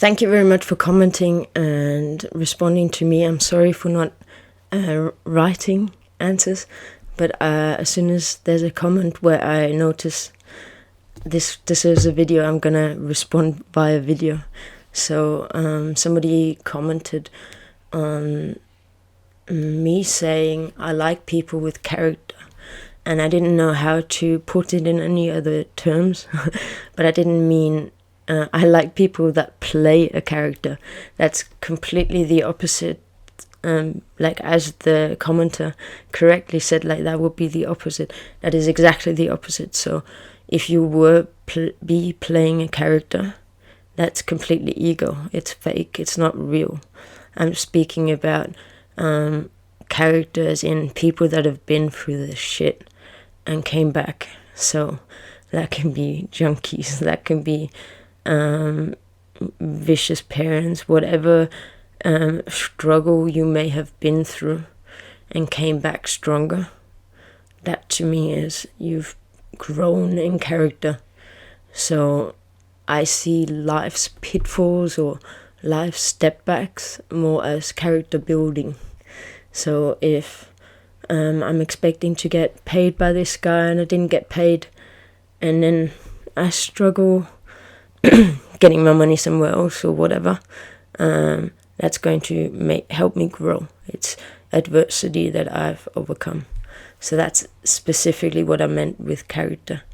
thank you very much for commenting and responding to me. I'm sorry for not writing answers, but as soon as there's a comment where I notice this deserves a video, I'm gonna respond via video. So somebody commented on me saying I like people with character, and I didn't know how to put it in any other terms, but I didn't mean I like people that play a character. That's completely the opposite. Like as the commenter correctly said, like that would be the opposite. That is exactly the opposite. So if you were be playing a character, that's completely ego. It's fake. It's not real. I'm speaking about characters in people that have been through the shit and came back. So that can be junkies, that can be vicious parents, whatever struggle you may have been through and came back stronger. That to me is you've grown in character. So I see life's pitfalls or life's step backs more as character building. So if I'm expecting to get paid by this guy and I didn't get paid, and then I struggle getting my money somewhere else or whatever, that's going to help me grow. It's adversity that I've overcome. So that's specifically what I meant with character.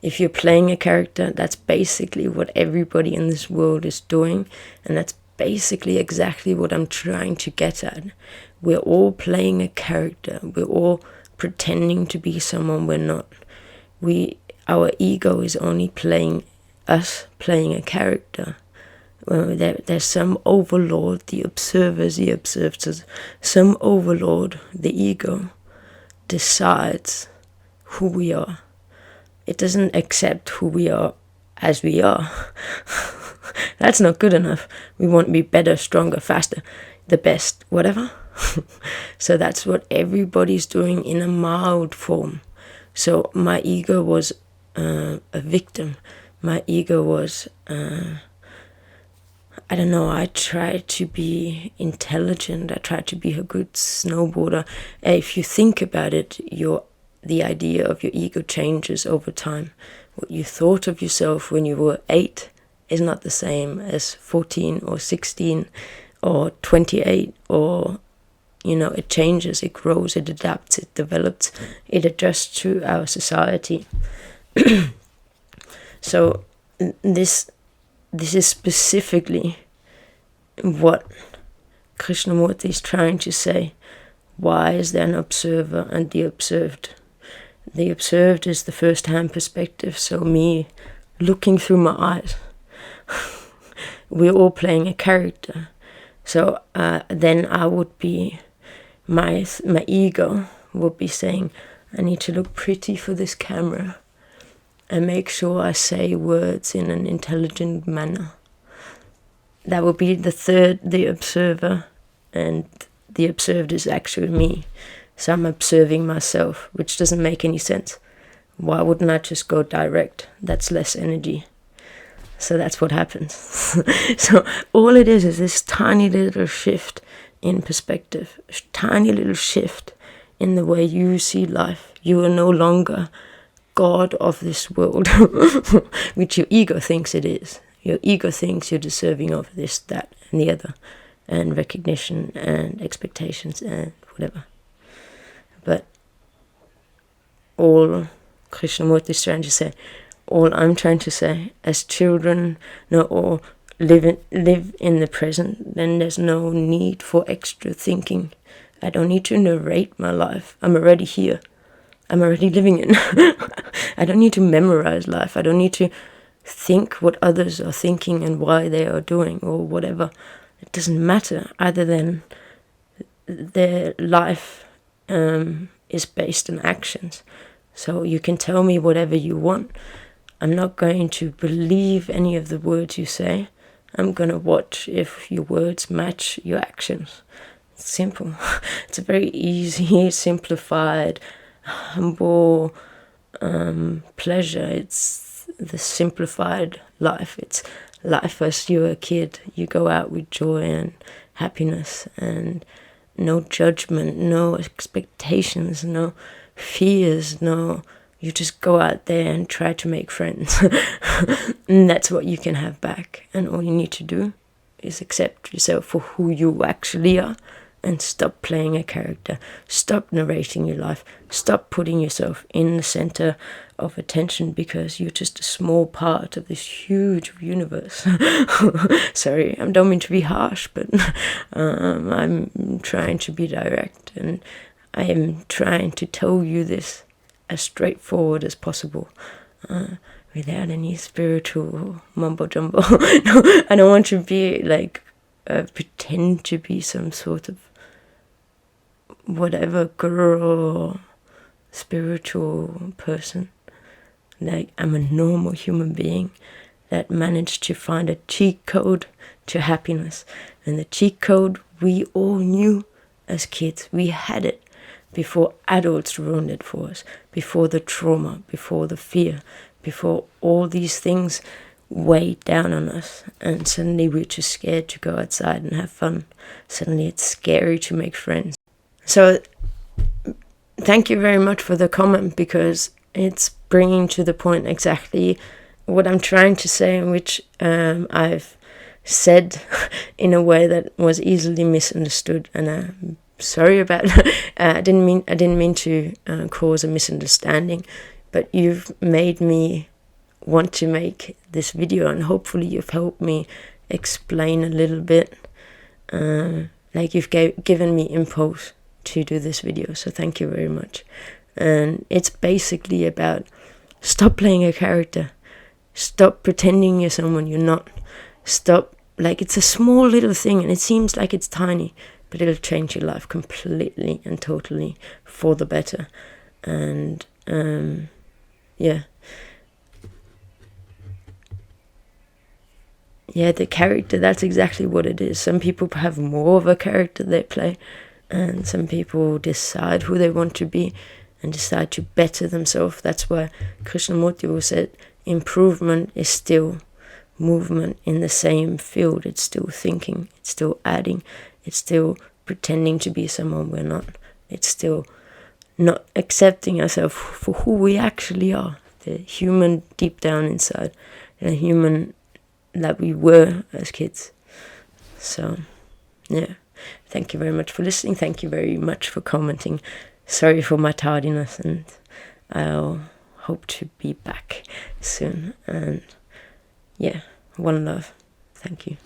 If you're playing a character, that's basically what everybody in this world is doing, and that's basically exactly what I'm trying to get at. We're all playing a character. We're all pretending to be someone we're not. Our ego is only playing us playing a character. Well, there's some overlord, the observers, the observers, some overlord, the ego, decides who we are. It doesn't accept who we are as we are. That's not good enough. We want to be better, stronger, faster, the best, whatever. So that's what everybody's doing in a mild form. So my ego was a victim. My ego was, I tried to be intelligent. I tried to be a good snowboarder. If you think about it, the idea of your ego changes over time. What you thought of yourself when you were 8 is not the same as 14 or 16 or 28 or, it changes, it grows, it adapts, it develops, it adjusts to our society. So this is specifically what Krishnamurti is trying to say. Why is there an observer and the observed? The observed is the first-hand perspective, so me looking through my eyes. We're all playing a character. So then I would be, my ego would be saying, I need to look pretty for this camera and make sure I say words in an intelligent manner. That would be the observer, and the observed is actually me. So I'm observing myself, which doesn't make any sense. Why wouldn't I just go direct? That's less energy. So that's what happens. So all it is this tiny little shift in perspective, a tiny little shift in the way you see life. You are no longer God of this world, which your ego thinks it is. Your ego thinks you're deserving of this, that, and the other, and recognition, and expectations, and whatever. But all Krishnamurti is trying to say, all I'm trying to say, as children, or live in the present, then there's no need for extra thinking. I don't need to narrate my life. I'm already here. I'm already living it. I don't need to memorize life. I don't need to think what others are thinking and why they are doing or whatever. It doesn't matter, other than their life is based on actions. So you can tell me whatever you want. I'm not going to believe any of the words you say. I'm going to watch if your words match your actions. It's simple. It's a very easy, simplified, humble pleasure. It's the simplified life. It's life as you're a kid. You go out with joy and happiness and no judgment, no expectations, no fears, no... You just go out there and try to make friends. And that's what you can have back. And all you need to do is accept yourself for who you actually are and stop playing a character. Stop narrating your life. Stop putting yourself in the center of attention because you're just a small part of this huge universe. Sorry, I don't mean to be harsh, but I'm trying to be direct, and I am trying to tell you this as straightforward as possible, without any spiritual mumbo jumbo. No, I don't want to be like pretend to be some sort of whatever girl or spiritual person. Like, I'm a normal human being that managed to find a cheat code to happiness, and the cheat code we all knew as kids. We had it before adults ruined it for us, before the trauma, before the fear, before all these things weighed down on us, and suddenly we're too scared to go outside and have fun. Suddenly it's scary to make friends. So thank you very much for the comment, because it's bringing to the point exactly what I'm trying to say, which I've said in a way that was easily misunderstood, and sorry about I didn't mean to cause a misunderstanding, but you've made me want to make this video, and hopefully you've helped me explain a little bit, like you've given me impulse to do this video, so thank you very much. And it's basically about stop playing a character, stop pretending you're someone you're not, stop, like, it's a small little thing and it seems like it's tiny, but it'll change your life completely and totally for the better. And yeah, the character, that's exactly what it is. Some people have more of a character they play, and some people decide who they want to be and decide to better themselves. That's why Krishnamurti said improvement is still movement in the same field. It's still thinking, it's still adding, it's still pretending to be someone we're not. It's still not accepting ourselves for who we actually are, the human deep down inside, the human that we were as kids. So yeah, thank you very much for listening. Thank you very much for commenting. Sorry for my tardiness, and I'll hope to be back soon. And yeah, one love. Thank you.